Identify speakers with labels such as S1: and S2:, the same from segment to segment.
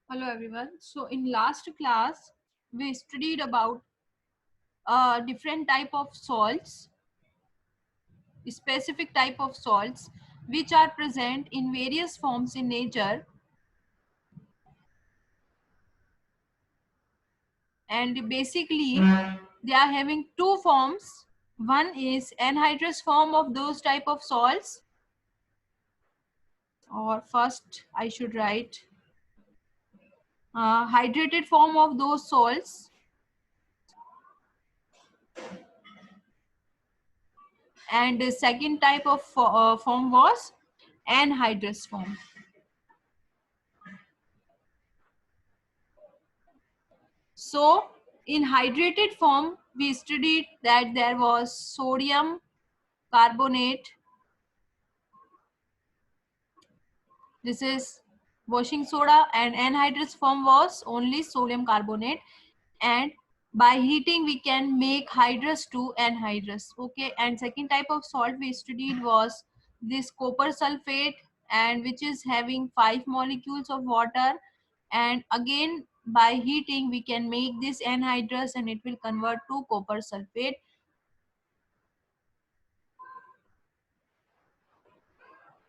S1: Hello everyone. So in last class we studied about different type of salts, specific type of salts which are present in various forms in nature, and basically they are having two forms. One is anhydrous form of those type of salts, or first I should write hydrated form of those salts, and the second type of form was anhydrous form. So in hydrated form, we studied that there was sodium carbonate. This is washing soda, and anhydrous form was only sodium carbonate. And by heating, we can make hydrous to anhydrous. Okay. And second type of salt we studied was this copper sulfate, and which is having 5 molecules of water. And again, by heating, we can make this anhydrous, and it will convert to copper sulfate.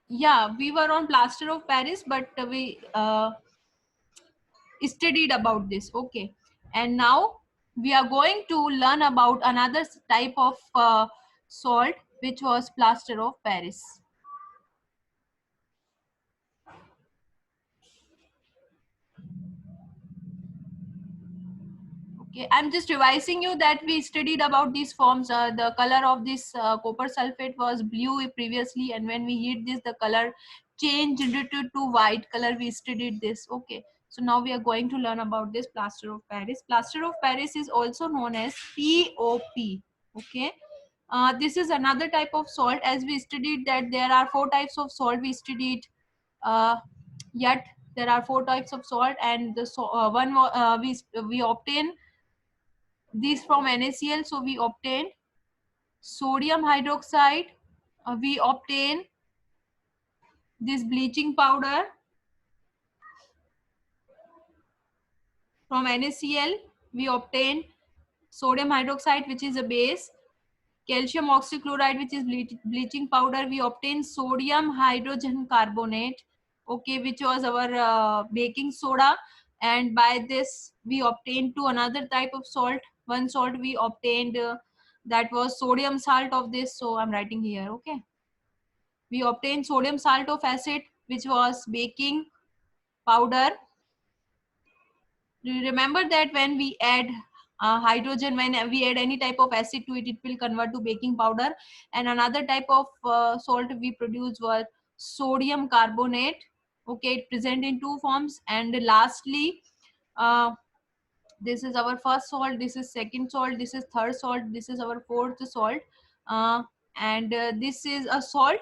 S1: Yeah, we were on plaster of Paris, but we studied about this. Okay, and now we are going to learn about another type of salt, which was plaster of Paris. Okay, I'm just revising you that we studied about these forms. The color of this copper sulfate was blue previously, and when we heat this, the color changed to white color. We studied this. Okay, so now we are going to learn about this plaster of Paris. Plaster of Paris is also known as POP. Okay, this is another type of salt. As we studied that there are four types of salt. We studied uh, yet there are four types of salt, and the we obtain this from NaCl. So we obtain sodium hydroxide, we obtain this bleaching powder from NaCl, we obtain sodium hydroxide, which is a base, calcium oxychloride, which is bleaching powder, we obtain sodium hydrogen carbonate, okay, which was our baking soda. And by this we obtained to another type of salt. One salt we obtained, that was sodium salt of this, so I'm writing here. Okay, we obtained sodium salt of acid, which was baking powder. Do you remember that when we add hydrogen, when we add any type of acid to it, it will convert to baking powder. And another type of salt we produce was sodium carbonate. Okay, it present in two forms. And lastly, uh, this is our first salt, this is second salt, this is third salt, this is our fourth salt, and this is a salt,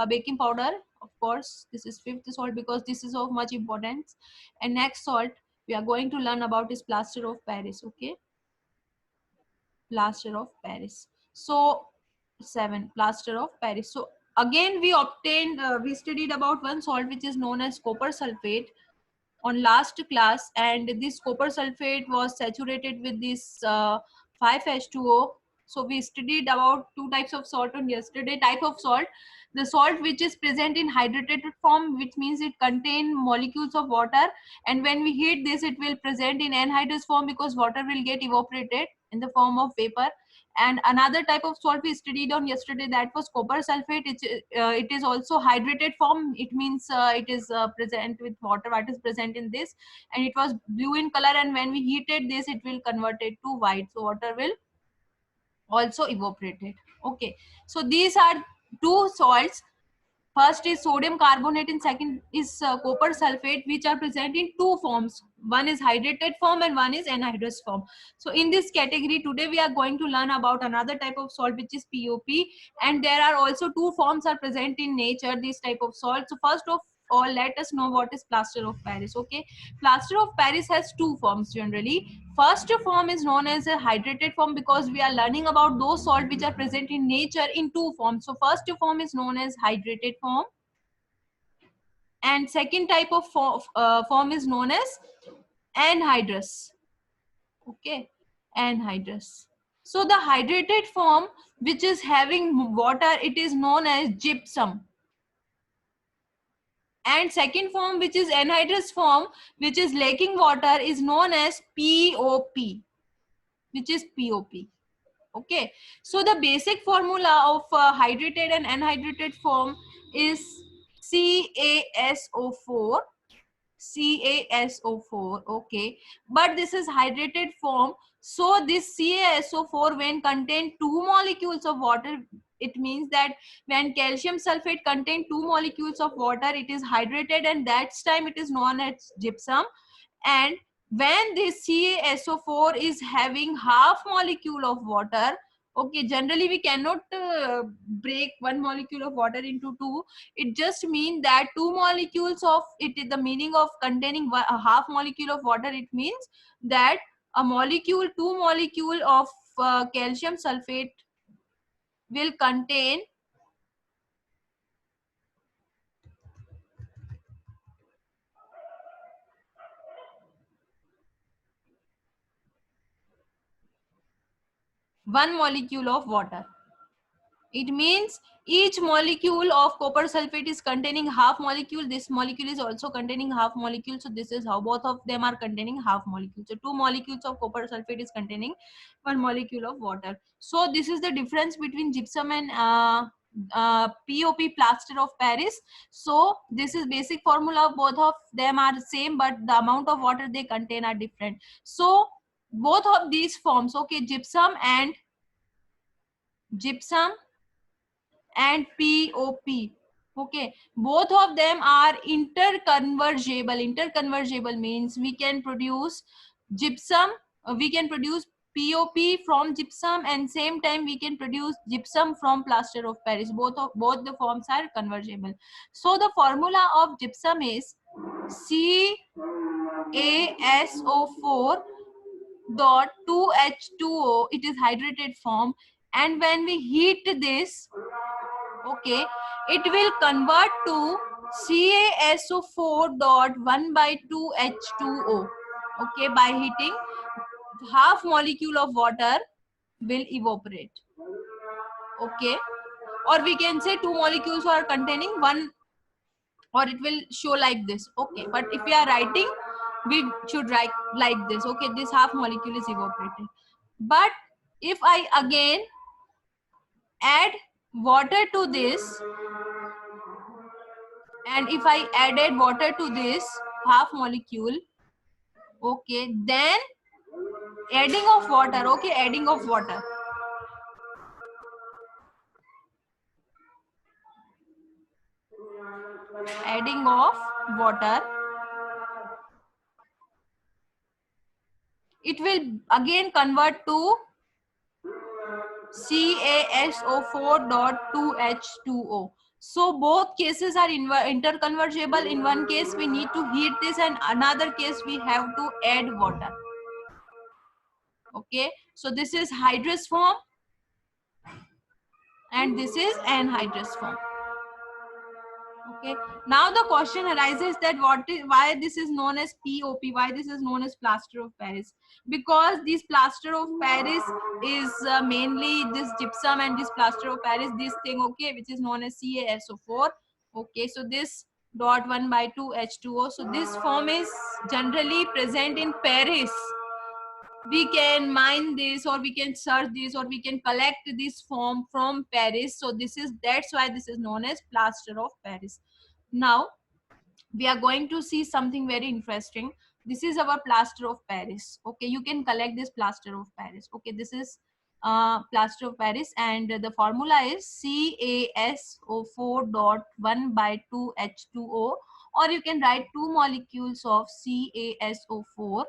S1: baking powder. Of course, this is fifth salt because this is of much importance. And next salt we are going to learn about is plaster of Paris. Okay, plaster of Paris. So seven, plaster of Paris. So again we obtained, we studied about one salt which is known as copper sulfate on last class, and this copper sulfate was saturated with this 5H2O. So we studied about two types of salt on yesterday. Type of salt, the salt which is present in hydrated form, which means it contain molecules of water, and when we heat this it will present in anhydrous form because water will get evaporated in the form of vapor. And another type of salt we studied on yesterday, that was copper sulfate. It is also hydrated form. It means it is present with water. What is present in this, and it was blue in color, and when we heated this it will convert it to white, so water will also evaporate it. Okay, so these are two salts. First is sodium carbonate and second is copper sulfate, which are present in two forms. One is hydrated form and one is anhydrous form. So in this category today we are going to learn about another type of salt, which is POP. And there are also two forms are present in nature, this type of salt. So first of all, let us know what is plaster of Paris. Okay, plaster of Paris has two forms generally. First form is known as a hydrated form because we are learning about those salt which are present in nature in two forms. So first form is known as hydrated form, And second type of form is known as anhydrous. Okay, anhydrous. So the hydrated form which is having water, it is known as gypsum. And second form which is anhydrous form which is lacking water is known as POP, which is POP. Okay, so the basic formula of hydrated and anhydrated form is CaSO4. CaSO4. Okay, but this is hydrated form. So this CaSO4 when contain two molecules of water, it means that when calcium sulfate contain two molecules of water, it is hydrated, and that's time it is known as gypsum. And when this CaSO4 is having half molecule of water, okay, generally we cannot break one molecule of water into two. It just means that two molecules of it, the meaning of containing a half molecule of water, it means that a molecule, two molecule of calcium sulfate will contain one molecule of water. It means each molecule of copper sulfate is containing half molecule. This molecule is also containing half molecule. So this is how both of them are containing half molecule. So two molecules of copper sulfate is containing one molecule of water. So this is the difference between gypsum and POP, plaster of Paris. So this is basic formula. Both of them are same, but the amount of water they contain are different. So both of these forms, okay, gypsum and POP. Okay, both of them are interconvergible. Interconvergible means we can produce gypsum, we can produce POP from gypsum, and same time we can produce gypsum from plaster of Paris. Both the forms are convergible. So the formula of gypsum is CaSO4 dot 2H2O. It is hydrated form, and when we heat this, okay, it will convert to CaSO4 dot 1 by 2 H2O. Okay, by heating, half molecule of water will evaporate. Okay, or we can say two molecules are containing one, or it will show like this. Okay, but if we are writing, we should write like this. Okay, this half molecule is evaporated. But if I again add water to this, and if I added water to this half molecule, okay, then adding of water, okay, adding of water, adding of water, it will again convert to CaSO4 dot 2H2O. So both cases are interconvertible. In one case we need to heat this, and another case we have to add water. Okay, so this is hydrous form and this is anhydrous form. Okay, now the question arises that why this is known as POP, why this is known as plaster of Paris? Because this plaster of Paris is mainly this gypsum, and this plaster of Paris, this thing, okay, which is known as CaSO4. Okay, so this dot 1 by 2 H2O. So this form is generally present in Paris. We can mine this, or we can search this, or we can collect this form from Paris. So that's why this is known as plaster of Paris. Now we are going to see something very interesting. This is our plaster of Paris. Okay, you can collect this plaster of Paris. Okay, this is plaster of Paris, and the formula is CaSO4 dot 1 by 2 H2O, or you can write two molecules of CaSO4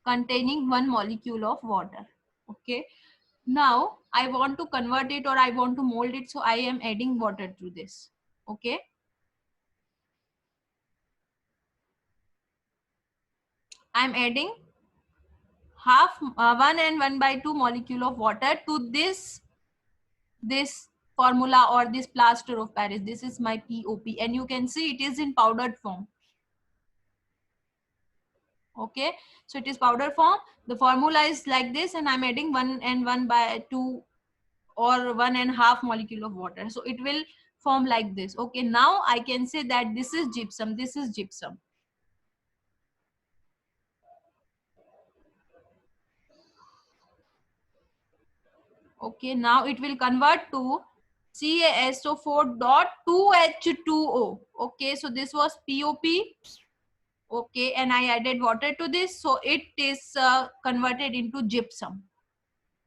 S1: containing one molecule of water. Okay, now I want to convert it, or I want to mold it, so I am adding water to this. Okay, I'm adding half 1 and 1 by 2 molecule of water to this formula or this plaster of Paris. This is my POP, and you can see it is in powdered form. Okay, so it is powder form. The formula is like this, and I'm adding 1 and 1 by 2 or 1.5 molecule of water, so it will form like this. Okay, now I can say that this is gypsum, this is gypsum. Okay, now it will convert to CaSO4.2H2O. Okay, so this was POP. Okay, and I added water to this, so it is converted into gypsum.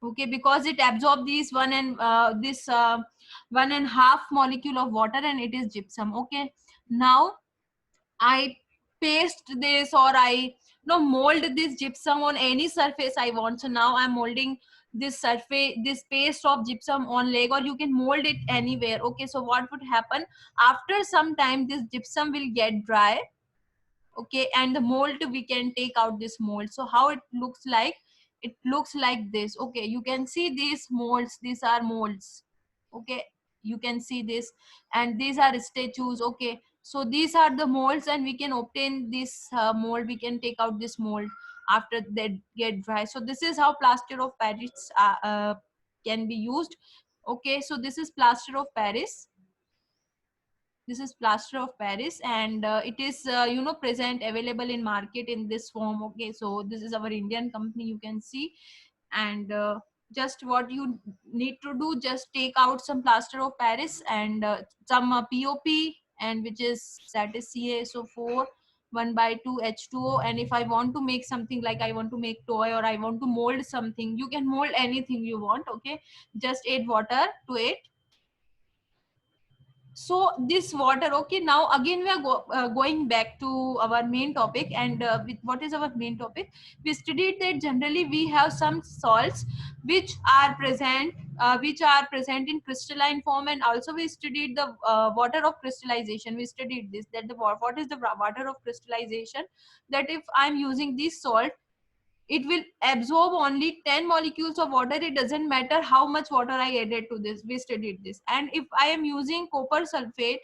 S1: Okay, because it absorbs these 1.5 molecule of water, and it is gypsum. Okay, now I paste this, or I mold this gypsum on any surface I want. So now I'm molding this surface, this paste of gypsum on leg, or you can mold it anywhere. Okay, so what would happen after some time, this gypsum will get dry. Okay, and the mold, we can take out this mold. So how it looks like, it looks like this. Okay, you can see these molds, these are molds. Okay, you can see this, and these are statues. Okay, so these are the molds, and we can obtain this mold, we can take out this mold after they get dry. So this is how plaster of Paris can be used. Okay, so this is plaster of Paris. This is plaster of Paris, and it is present, available in market in this form. Okay, so this is our Indian company, you can see. And just what you need to do, just take out some plaster of Paris and some POP, and which is, that is CaSO4 1 by 2 H2O. And if I want to make something, like I want to make toy, or I want to mold something, you can mold anything you want. Okay, just add water to it. So this water, okay, now again we are going back to our main topic. And with what is our main topic, we studied that generally we have some salts which are present, in crystalline form. And also we studied the water of crystallization. We studied this, that the what is the water of crystallization, that if I'm using this salt, it will absorb only 10 molecules of water. It doesn't matter how much water I added to this. We studied this. And if I am using copper sulfate,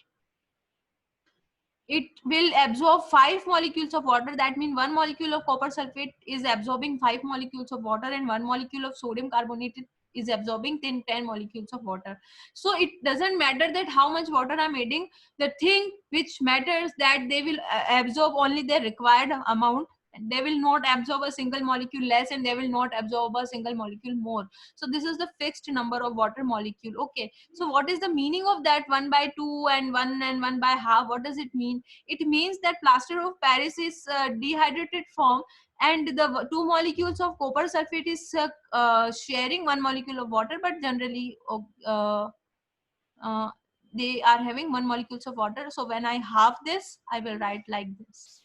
S1: it will absorb 5 molecules of water. That means 1 molecule of copper sulfate is absorbing 5 molecules of water, and 1 molecule of sodium carbonate is absorbing 10 molecules of water. So it doesn't matter that how much water I'm adding. The thing which matters, that they will absorb only the required amount. They will not absorb a single molecule less, and they will not absorb a single molecule more. So this is the fixed number of water molecule. Okay, so what is the meaning of that 1 by 2 and 1 by half? What does it mean? It means that plaster of Paris is dehydrated form, and the 2 molecules of copper sulfate is sharing 1 molecule of water. But generally uh, they are having 1 molecules of water. So when I half this, I will write like this,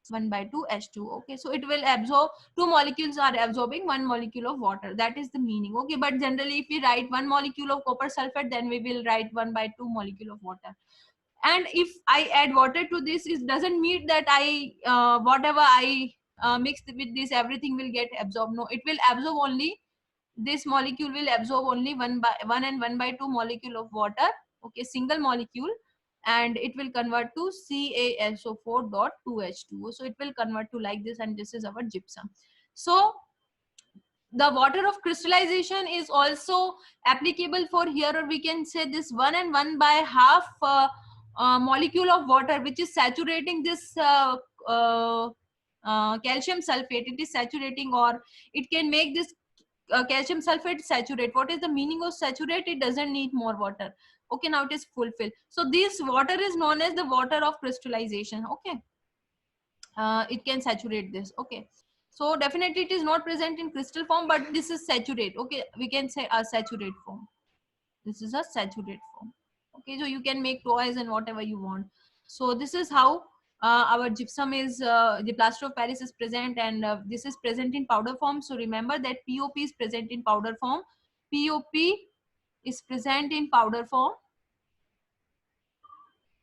S1: 1 by 2 H2. Okay, so it will absorb, 2 molecules are absorbing 1 molecule of water. That is the meaning. Okay, but generally if we write 1 molecule of copper sulfate, then we will write 1 by 2 molecule of water. And if I add water to this, it doesn't mean that I whatever I mixed with this, everything will get absorbed. No, it will absorb only, this molecule will absorb only 1 by 1 and 1 by 2 molecule of water. Okay, single molecule, and it will convert to CaSO4.2H2O. So it will convert to like this, and this is our gypsum. So the water of crystallization is also applicable for here, or we can say this 1 and 1 by half molecule of water, which is saturating this calcium sulfate. It is saturating, or it can make this calcium sulfate saturate. What is the meaning of saturate? It doesn't need more water. Okay, now it is fulfilled. So this water is known as the water of crystallization. Okay, it can saturate this. Okay, so definitely it is not present in crystal form, but this is saturate. Okay, we can say a saturate form. This is a saturate form. Okay, so you can make toys and whatever you want. So this is how our gypsum is, the plaster of Paris is present, and this is present in powder form. So remember that POP is present in powder form. POP is present in powder form.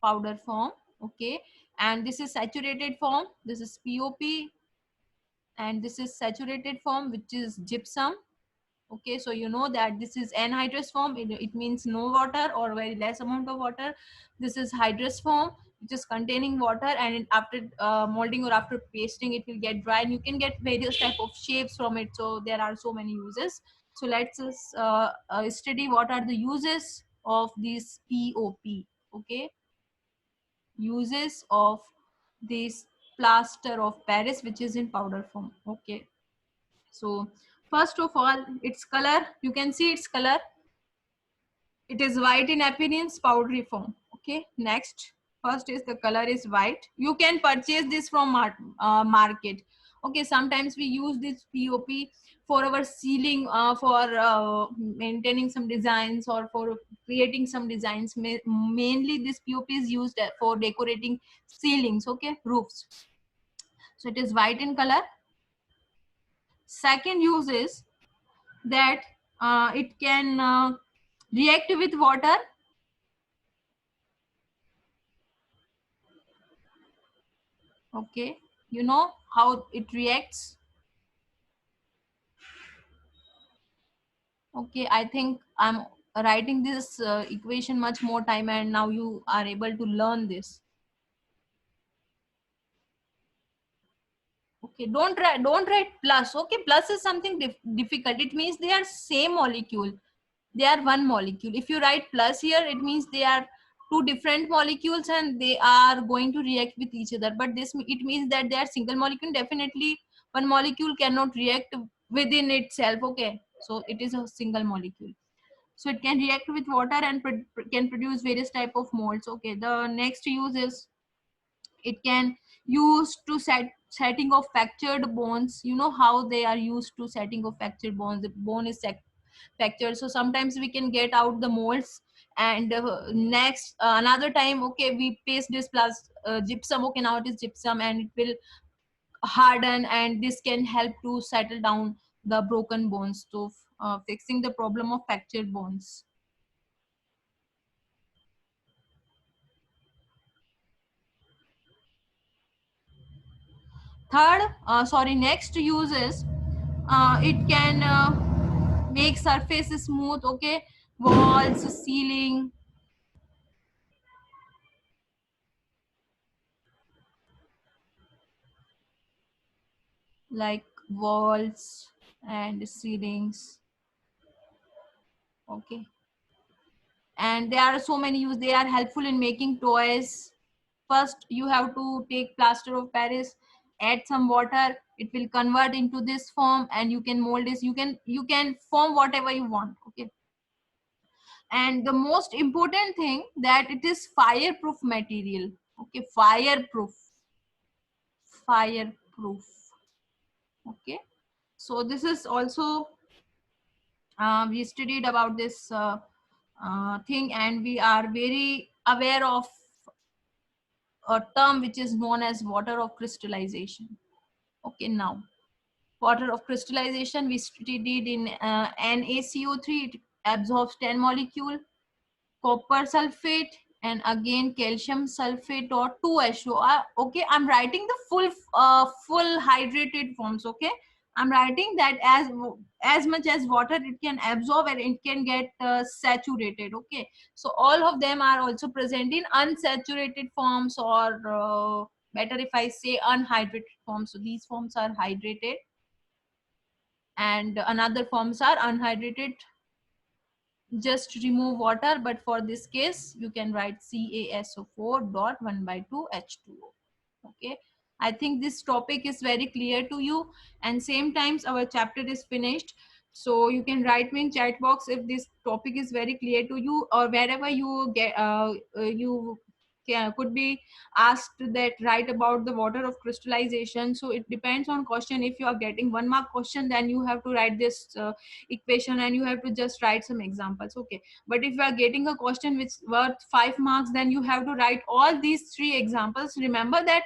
S1: Powder form. Okay, and this is saturated form. This is POP, and this is saturated form, which is gypsum. Okay, so you know that this is anhydrous form. It means no water or very less amount of water. This is hydrous form, which is containing water, and after molding or after pasting, it will get dry, and you can get various type of shapes from it. So there are so many uses. So let's study what are the uses of this POP. Okay, uses of this plaster of Paris, which is in powder form. Okay, so first of all, its color, you can see its color. It is white in appearance, powdery form. Okay, next, first is the color is white. You can purchase this from market. Okay, sometimes we use this POP for our ceiling, for maintaining some designs or for creating some designs. Mainly this POP is used for decorating ceilings, okay, roofs. So it is white in color. Second use is that it can react with water. Okay, you know how it reacts. Okay, I think I'm writing this equation much more time, and now you are able to learn this. Okay, don't write plus. Okay, plus is something difficult. It means they are same molecule, they are one molecule. If you write plus here, it means they are two different molecules and they are going to react with each other. But this, it means that they are single molecule. Definitely one molecule cannot react within itself. Okay, so it is a single molecule, so it can react with water and can produce various type of molds. Okay, the next use is it can use to setting of fractured bones. You know how they are used to setting of fractured bones. The bone is fractured, so sometimes we can get out the molds, and next another time, okay, we paste this plus gypsum. Okay, now it is gypsum and it will harden, and this can help to settle down the broken bones, so fixing the problem of fractured bones. Next use is it can make surfaces smooth. Okay, walls, ceiling, like walls and ceilings. Okay, and there are so many use. They are helpful in making toys. First you have to take plaster of Paris, add some water, it will convert into this form, and you can mold this. You can form whatever you want. Okay, and the most important thing that it is fireproof material. Okay, fireproof. Okay, so this is also we studied about this thing, and we are very aware of a term which is known as water of crystallization. Okay, now water of crystallization we studied in NaCO3. It absorbs 10 molecule, copper sulfate, and again calcium sulfate or 2HO. Okay, I'm writing the full hydrated forms. Okay, I'm writing that as much as water it can absorb and it can get saturated. Okay, so all of them are also present in unsaturated forms, or better if I say unhydrated forms. So these forms are hydrated and another forms are unhydrated. Just remove water, but for this case you can write CaSO4 dot 1 by 2 H2O. Okay, I think this topic is very clear to you, and same times our chapter is finished. So you can write me in chat box if this topic is very clear to you, or wherever you get you could be asked that write about the water of crystallization. So it depends on question. If you are getting 1 mark question, then you have to write this equation and you have to just write some examples. Okay, but if you are getting a question which worth 5 marks, then you have to write all these 3 examples. Remember that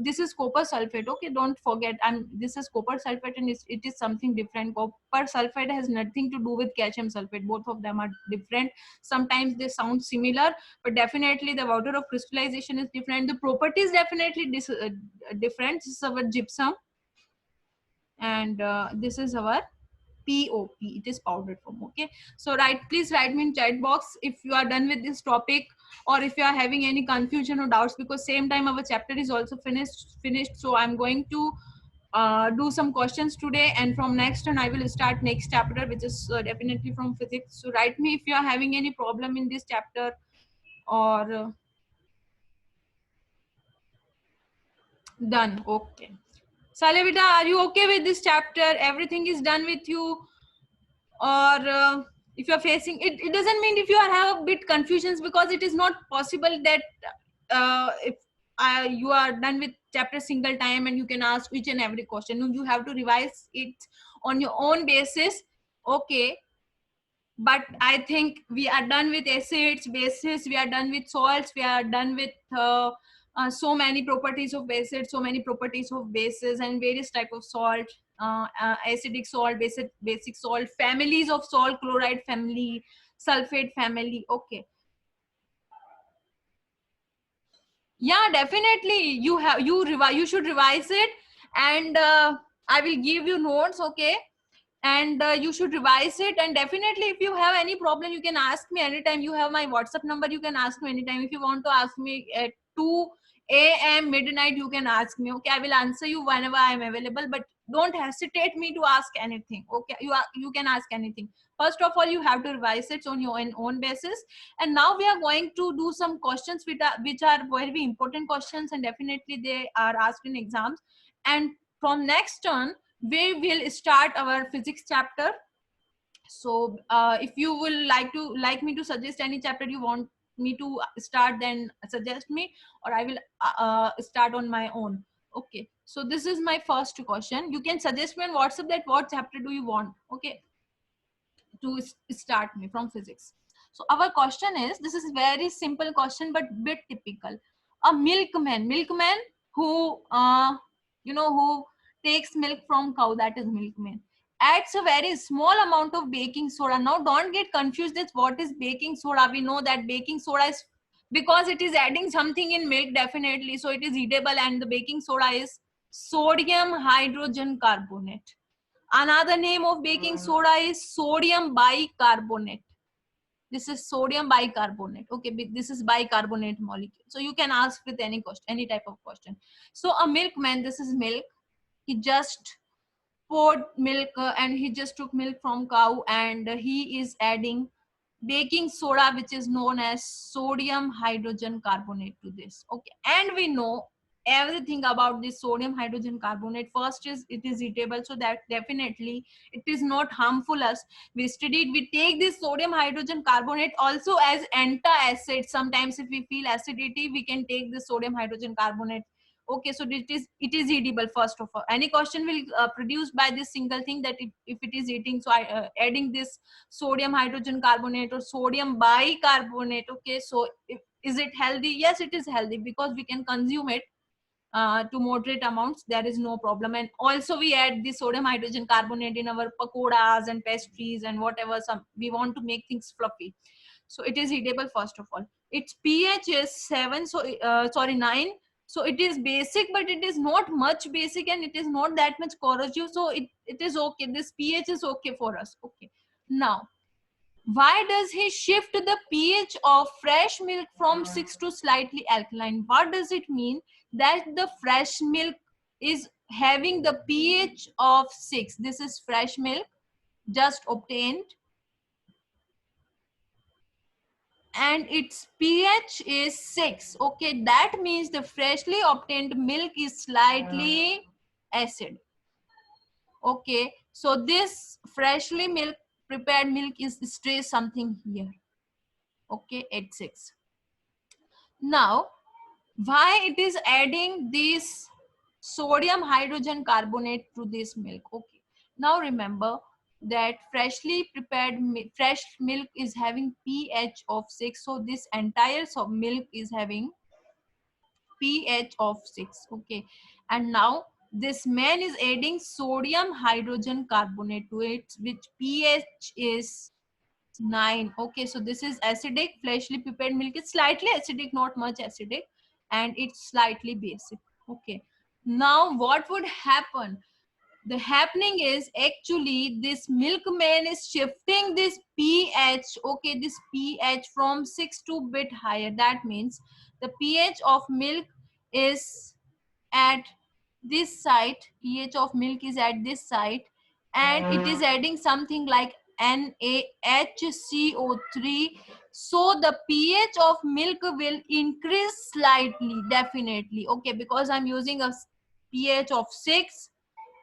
S1: this is copper sulfate. Okay, don't forget, this is copper sulfate, and it is something different. Copper sulfate has nothing to do with calcium sulfate. Both of them are different. Sometimes they sound similar, but definitely the water of crystallization is different. The properties definitely different. This is our gypsum, and this is our POP. It is powdered form. Okay, so please write me in chat box if you are done with this topic, or if you are having any confusion or doubts, because same time our chapter is also finished. So I'm going to do some questions today, and from next turn I will start next chapter, which is definitely from physics. So write me if you are having any problem in this chapter, or done. Okay, Salevita, are you okay with this chapter? Everything is done with you? Or if you are facing it, it doesn't mean if you are have a bit confusions, because it is not possible that if you are done with chapter single time and you can ask each and every question. No, you have to revise it on your own basis. Okay, but I think we are done with acids, bases, we are done with salts, we are done with so many properties of acids, so many properties of bases, and various type of salt, acidic salt, basic salt, families of salt, chloride family, sulfate family. Okay, yeah, definitely you should revise it, and I will give you notes. Okay, and you should revise it, and definitely if you have any problem you can ask me anytime. You have my WhatsApp number, you can ask me anytime. If you want to ask me at 2 a.m. midnight, you can ask me. Okay, I will answer you whenever I am available, but don't hesitate me to ask anything. Okay, you can ask anything. First of all, you have to revise it on your own basis. And now we are going to do some questions which are very important questions, and definitely they are asked in exams. And from next turn we will start our physics chapter. So if you will like me to suggest any chapter you want me to start, then suggest me, or I will start on my own. Okay, so this is my first question. You can suggest me on WhatsApp that what chapter do you want. Okay, to start me from physics. So our question is, this is very simple question but bit typical. A milkman who who takes milk from cow, that is milkman, adds a very small amount of baking soda. Now don't get confused that what is baking soda. We know that baking soda is because it is adding something in milk, definitely, so it is eatable, and the baking soda is sodium hydrogen carbonate. Another name of baking soda is sodium bicarbonate. This is sodium bicarbonate. Okay, this is bicarbonate molecule. So you can ask with any question, any type of question. So a milkman, this is milk. He just poured milk and he just took milk from cow, and he is adding baking soda, which is known as sodium hydrogen carbonate, to this. Okay, and we know everything about this sodium hydrogen carbonate. First is it is eatable, so that definitely it is not harmful us. We studied, we take this sodium hydrogen carbonate also as antacid. Sometimes if we feel acidity, we can take this sodium hydrogen carbonate. Okay, so it is edible. First of all, any question will produce by this single thing, that if it is eating. So I adding this sodium hydrogen carbonate or sodium bicarbonate. Okay, so is it healthy? Yes, it is healthy, because we can consume it to moderate amounts. There is no problem. And also we add the sodium hydrogen carbonate in our pakoras and pastries and whatever some we want to make things fluffy. So it is eatable. First of all, its pH is 7, so sorry, 9. So it is basic, but it is not much basic, and it is not that much corrosive. So it is okay. This pH is okay for us. Okay, now why does he shift the pH of fresh milk from 6 to slightly alkaline? What does it mean that the fresh milk is having the pH of 6? This is fresh milk just obtained, and its pH is 6. Okay, that means the freshly obtained milk is slightly acid. Okay, so this freshly prepared milk is stays something here. Okay, at 6. Now why it is adding this sodium hydrogen carbonate to this milk? Okay, now remember that freshly prepared fresh milk is having pH of 6. So this entire milk is having pH of 6. Okay, and now this man is adding sodium hydrogen carbonate to it, which pH is 9. Okay, so this is acidic. Freshly prepared milk is slightly acidic, not much acidic, and it's slightly basic. Okay, now what would happen? the happening is actually this milkman is shifting this pH, okay, this pH from 6 to bit higher. That means the pH of milk is at this site, pH of milk is at this site, and it is adding something like NaHCO3. So the pH of milk will increase slightly, definitely, okay, because I'm using a pH of 6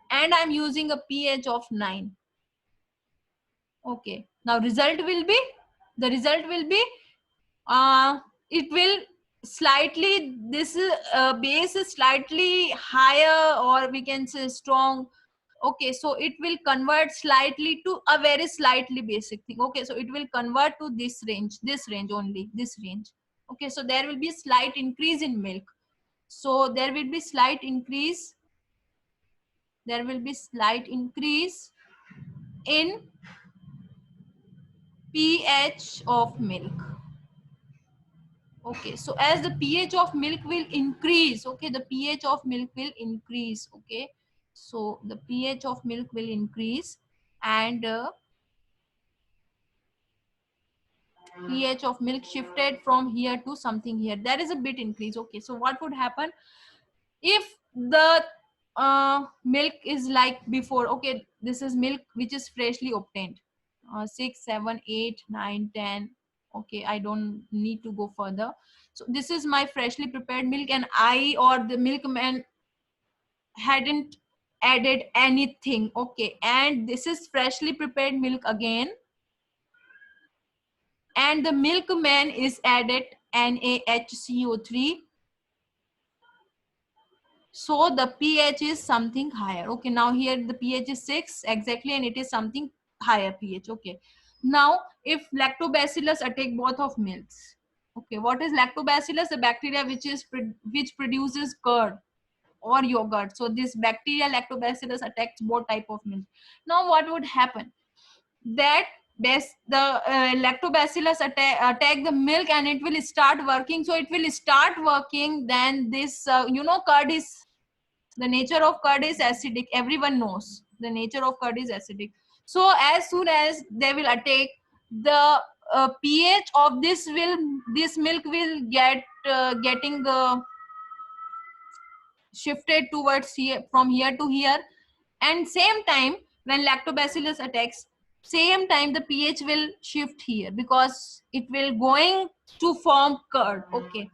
S1: and I'm using a pH of 9. Okay, now result will be, the result will be, it will slightly, this base is slightly higher, or we can say strong. Okay, so it will convert slightly to a very slightly basic thing. Okay, so it will convert to this range only, this range. Okay, so there will be slight increase in milk. So there will be slight increase, there will be slight increase in pH of milk. Okay, so as the pH of milk will increase, okay, the pH of milk will increase. Okay, so the pH of milk will increase, and pH of milk shifted from here to something here, there is a bit increase. Okay, so what would happen if the milk is like before? Okay, this is milk which is freshly obtained, 6 7 8 9 10. Okay, I don't need to go further. So this is my freshly prepared milk, and I or the milkman hadn't added anything. Okay, and this is freshly prepared milk again, and the milkman is added NaHCO3. So the pH is something higher. Okay, now here the pH is 6 exactly, and it is something higher pH. Okay, now if lactobacillus attack both of milks. Okay, what is lactobacillus? The bacteria which produces curd or yogurt. So this bacteria lactobacillus attacks both type of milk. Now what would happen? That the lactobacillus attack the milk, and it will start working. So it will start working, then this curd is, the nature of curd is acidic. Everyone knows the nature of curd is acidic. So as soon as they will attack, the pH of this milk will getting shifted towards here, from here to here. And same time, when lactobacillus attacks, same time the pH will shift here, because it will going to form curd. Okay,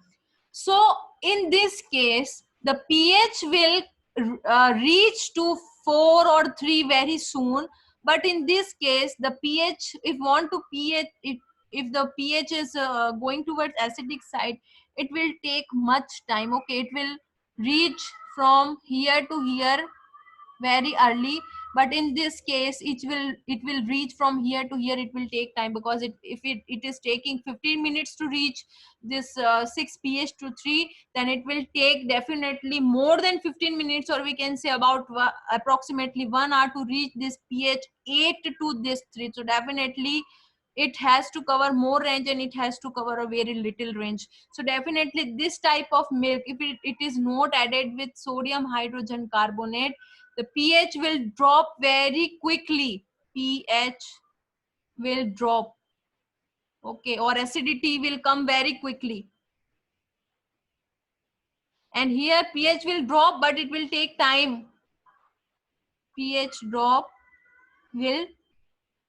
S1: so in this case the pH will reach to 4 or 3 very soon. But in this case the pH, if want to pH, if the pH is going towards acidic side, it will take much time. Okay, it will reach from here to here very early. But in this case it will reach from here to here. It will take time, because if it is taking 15 minutes to reach this 6 pH to 3, then it will take definitely more than 15 minutes, or we can say about approximately 1 hour to reach this pH 8 to this 3. So definitely it has to cover more range, and it has to cover a very little range. So definitely this type of milk, if it is not added with sodium hydrogen carbonate, the pH will drop very quickly. pH will drop. Okay, or acidity will come very quickly. And here pH will drop, but it will take time. pH drop will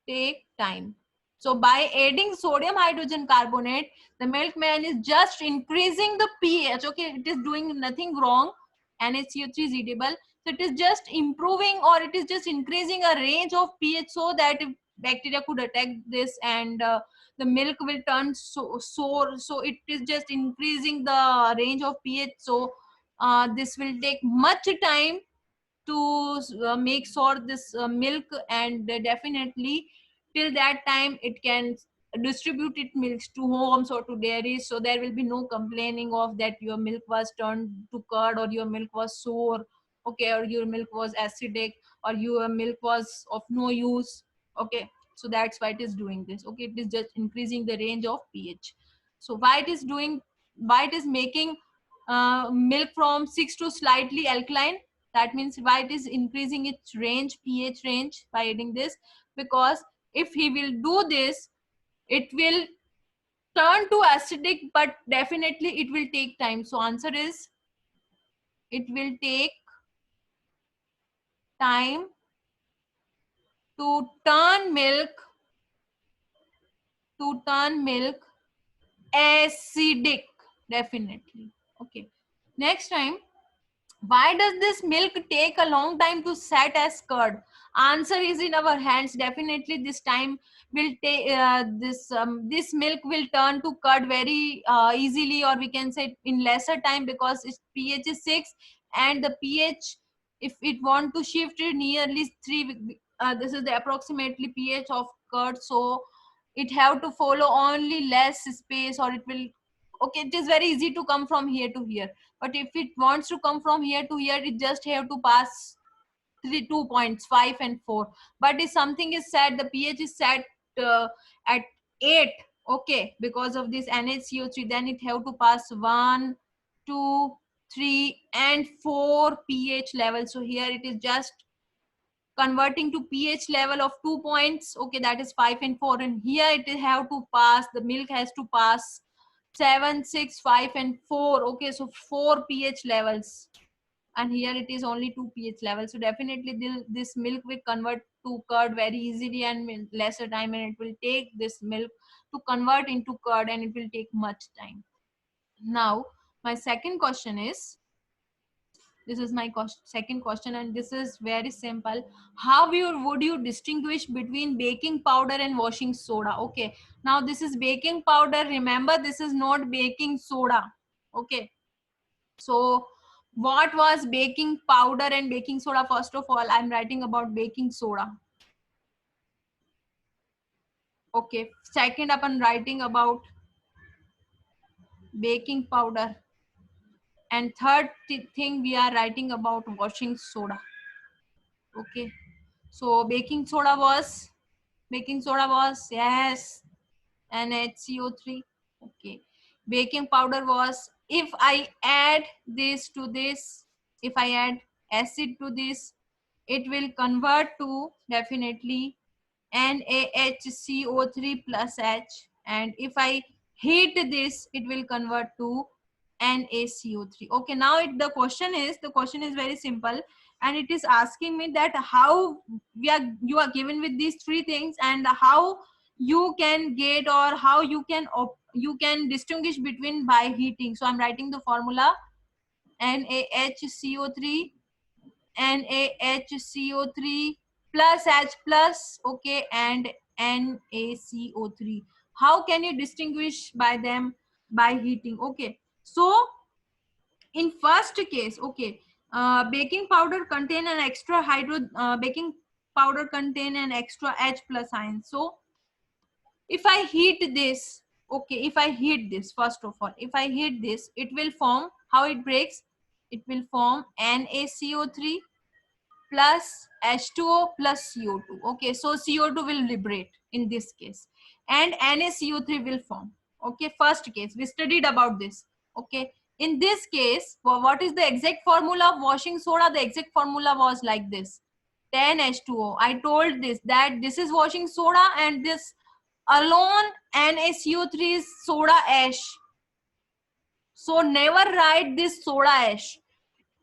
S1: take time. So by adding sodium hydrogen carbonate, the milkman is just increasing the pH. Okay, it is doing nothing wrong. NaCO3 is edible. So it is just improving, or it is just increasing a range of pH, so that if bacteria could attack this, and the milk will turn sour. So it is just increasing the range of pH. So this will take much time to make sure this milk, and definitely till that time it can distribute it milks to homes or to dairies. So there will be no complaining of that your milk was turned to curd, or your milk was sour. Okay, or your milk was acidic, or your milk was of no use. Okay, so that's why it is doing this. Okay, it is just increasing the range of pH. So why it is making milk from 6 to slightly alkaline? That means why it is increasing its range, pH range, by adding this, because if he will do this, it will turn to acidic, but definitely it will take time. So answer is, it will take time to turn milk acidic, definitely. Okay, next time, why does this milk take a long time to set as curd? Answer is in our hands. Definitely this time will take this milk will turn to curd very easily, or we can say in lesser time, because its pH is 6, and the pH, if it want to shift it nearly 3, this is the approximately pH of curd, so it have to follow only less space, or it will, okay, it is very easy to come from here to here, but if it wants to come from here to here, it just have to pass 2 points, 5 and 4. But if something is set, the pH is set at 8, okay, because of this NaCO3, then it have to pass 1, 2, 3 and 4 pH level. So here it is just converting to pH level of 2 points, okay, that is 5 and 4, and here it have to pass, the milk has to pass 7, 6, 5 and 4, okay, so 4 pH levels, and here it is only 2 pH levels. So definitely this milk will convert to curd very easily and in lesser time, and it will take this milk to convert into curd, and it will take much time. Now my second question is, this is my second question, and this is very simple. How would you distinguish between baking powder and washing soda? Okay, now this is baking powder, remember this is not baking soda. Okay, so what was baking powder and baking soda? First of all, I'm writing about baking soda. Okay, second up, I'm writing about baking powder, and third thing we are writing about washing soda. Okay, so baking soda was, yes, NaCO3. Okay, baking powder was, if I add this to this, if I add acid to this, it will convert to definitely NaHCO3 plus H, and if I heat this, it will convert to NaCO3. Okay, now the question is very simple, and it is asking me that how you are given with these three things, and how you can get, or how you can distinguish between by heating. So I'm writing the formula: NaHCO3, NaHCO3 plus H plus, okay, and NaCO3. How can you distinguish by them? By heating. Okay, so in first case, okay, baking powder contain an extra baking powder contain an extra H plus ion. So if I heat this, okay, if I heat this, first of all, if I heat this, it will form, how it breaks, it will form NaCO3 plus H2O plus CO2. Okay, so CO2 will liberate in this case, and NaCO3 will form. Okay, first case, we studied about this. Okay, in this case, what is the exact formula of washing soda? The exact formula was like this: 10H2O. I told this that this is washing soda, and this alone NaCO3 is soda ash. So never write this soda ash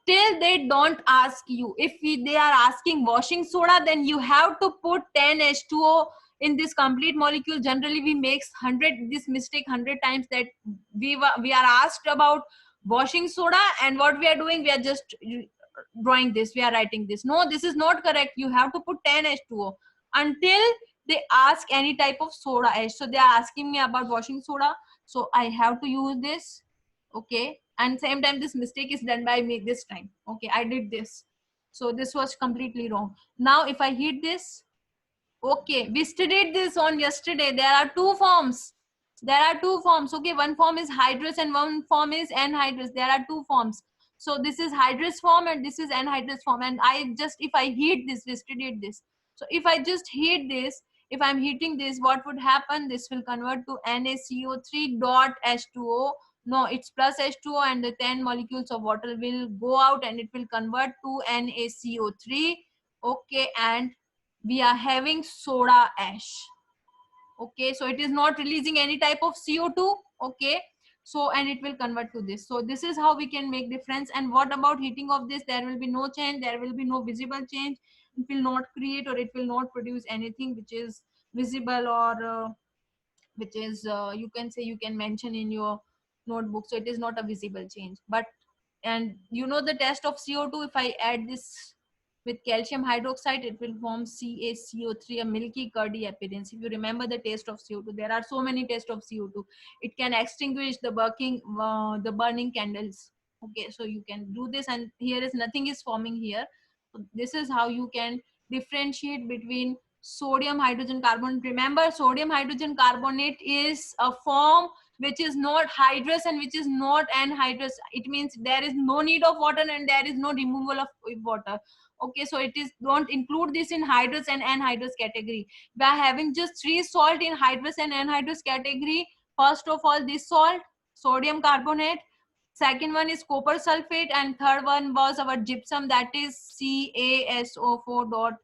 S1: till they don't ask you. If they are asking washing soda, then you have to put 10H2O in this complete molecule. Generally we make this mistake 100 times, that we are asked about washing soda, and what we are doing, we are just drawing this, we are writing this. No, this is not correct. You have to put 10H2O until they ask any type of soda ash. So they are asking me about washing soda, so I have to use this. Okay, and same time this mistake is done by me this time. Okay, I did this, so this was completely wrong. Now if I heat this, okay, we studied this on yesterday. There are two forms. Okay, one form is hydrous and one form is anhydrous. There are two forms. So this is hydrous form and this is anhydrous form, and I just, if I heat this, we studied this. So if I just heat this, if I'm heating this, what would happen? This will convert to NaCO3 dot H2O. No, it's plus H2O, and the 10 molecules of water will go out and it will convert to NaCO3. Okay, and we are having soda ash. Okay, so it is not releasing any type of CO2. Okay, so and it will convert to this. So this is how we can make difference. And what about heating of this? There will be no change, there will be no visible change. It will not create or it will not produce anything which is visible, or which is you can say, you can mention in your notebook. So it is not a visible change. But and you know the test of CO2, if I add this with calcium hydroxide, it will form CaCO3, a milky curdy appearance. If you remember the taste of CO2, there are so many tests of CO2. It can extinguish the burning candles. Okay, so you can do this, and here is nothing is forming here. So this is how you can differentiate between sodium hydrogen carbonate. Remember, sodium hydrogen carbonate is a form which is not hydrous and which is not anhydrous. It means there is no need of water and there is no removal of water. Okay, so it is, don't include this in hydrous and anhydrous category. We are having just three salt in hydrous and anhydrous category. First of all, this salt, sodium carbonate. Second one is copper sulfate, and third one was our gypsum, that is CaSO4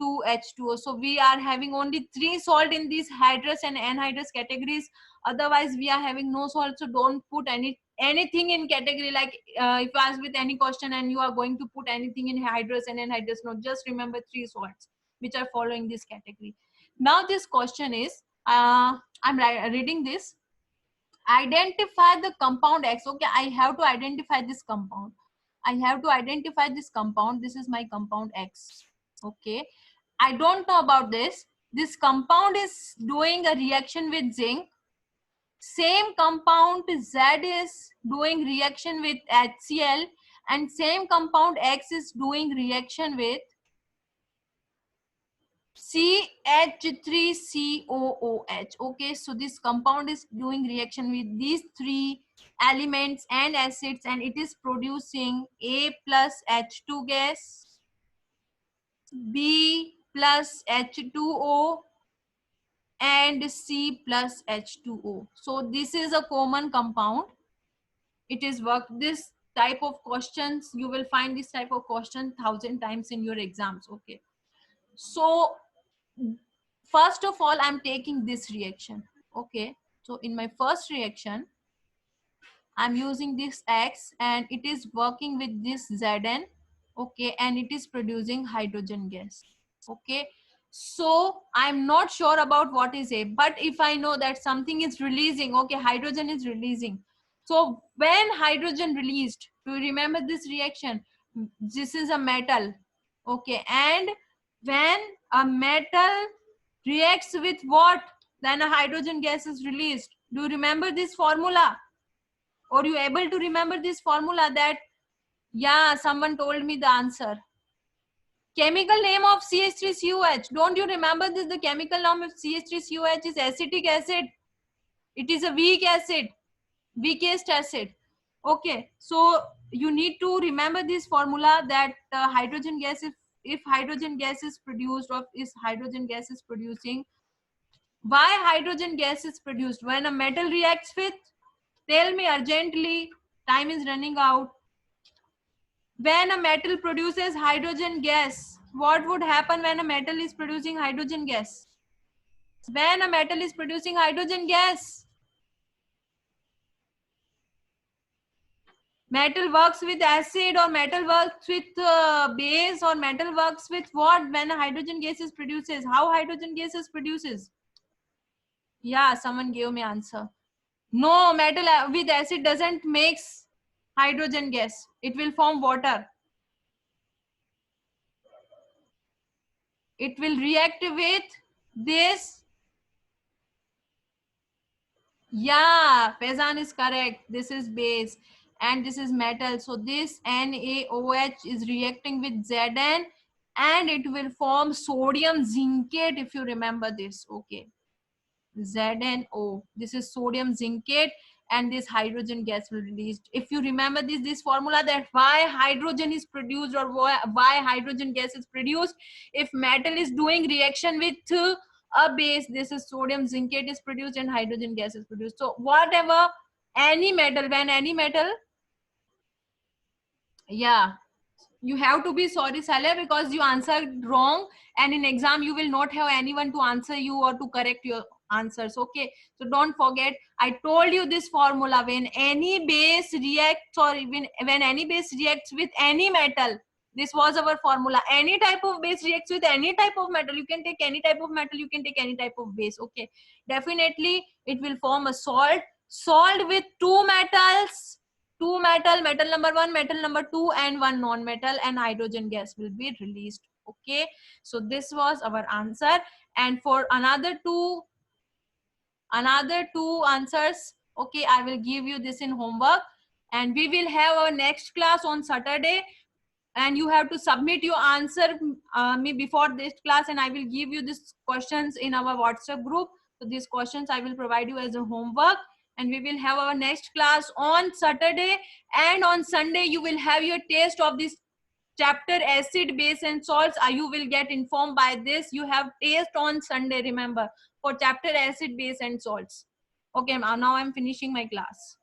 S1: 2H2O. So we are having only three salt in these hydrous and anhydrous categories. Otherwise we are having no salt. So don't put anything in category, like if you ask with any question and you are going to put anything in hydrous and anhydrous, no, just remember three salts which are following this category. Now this question is, I'm reading this. Identify the compound X. Okay, I have to identify this compound. I have to identify this compound. This is my compound X. Okay, I don't know about this. This compound is doing a reaction with zinc. Same compound Z is doing reaction with HCl, and same compound X is doing reaction with CH3COOH. Okay, so this compound is doing reaction with these three elements and acids, and it is producing A plus H2 gas, B plus H2O, and C plus H2O. So this is a common compound. It is work. This type of questions, you will find this type of question 1,000 times in your exams. Okay, so first of all, I'm taking this reaction. Okay, so in my first reaction, I'm using this X and it is working with this Zn. Okay, and it is producing hydrogen gas. Okay, so I'm not sure about what is A, but if I know that something is releasing, okay, hydrogen is releasing. So when hydrogen released, do you remember this reaction? This is a metal. Okay, and when a metal reacts with what, then a hydrogen gas is released. Do you remember this formula? Or you able to remember this formula? That, yeah, someone told me the answer. Chemical name of CH3COH. Don't you remember this? The chemical name of CH3COH is acetic acid. It is a weak acid, weakest acid. Okay, so you need to remember this formula, that hydrogen gas, if hydrogen gas is produced, or if hydrogen gas is producing, why hydrogen gas is produced? When a metal reacts with, tell me urgently, time is running out. When a metal produces hydrogen gas, what would happen when a metal is producing hydrogen gas? When a metal is producing hydrogen gas, metal works with acid, or metal works with base, or metal works with what when a hydrogen gas is produces? How hydrogen gas is produces? Yeah, someone gave me answer. No, metal with acid doesn't mix hydrogen gas. It will form water. It will react with this. Yeah, Faizan is correct. This is base and this is metal. So this NaOH is reacting with Zn and it will form sodium zincate, if you remember this. Okay. ZnO. This is sodium zincate and this hydrogen gas will released. If you remember this formula, that why hydrogen is produced, or why hydrogen gas is produced, if metal is doing reaction with a base, this is sodium zincate is produced and hydrogen gas is produced. So whatever Any metal, when any metal, yeah, you have to be sorry, Saleh, because you answered wrong, and in exam you will not have anyone to answer you or to correct your answers. Okay, so don't forget, I told you this formula. When any base reacts, or even when any base reacts with any metal, this was our formula. Any type of base reacts with any type of metal. You can take any type of metal, you can take any type of base. Okay, definitely it will form a salt. Salt with two metals, two metal, metal number one, metal number two, and one non-metal, and hydrogen gas will be released. Okay, so this was our answer. And for another two answers, okay, I will give you this in homework, and we will have our next class on Saturday, and you have to submit your answer me before this class, and I will give you these questions in our WhatsApp group. So these questions I will provide you as a homework, and we will have our next class on Saturday. And on Sunday you will have your test of this chapter acid, base and salts. You will get informed by this. You have test on Sunday, remember, for chapter acid, base and salts. Okay, now I'm finishing my class.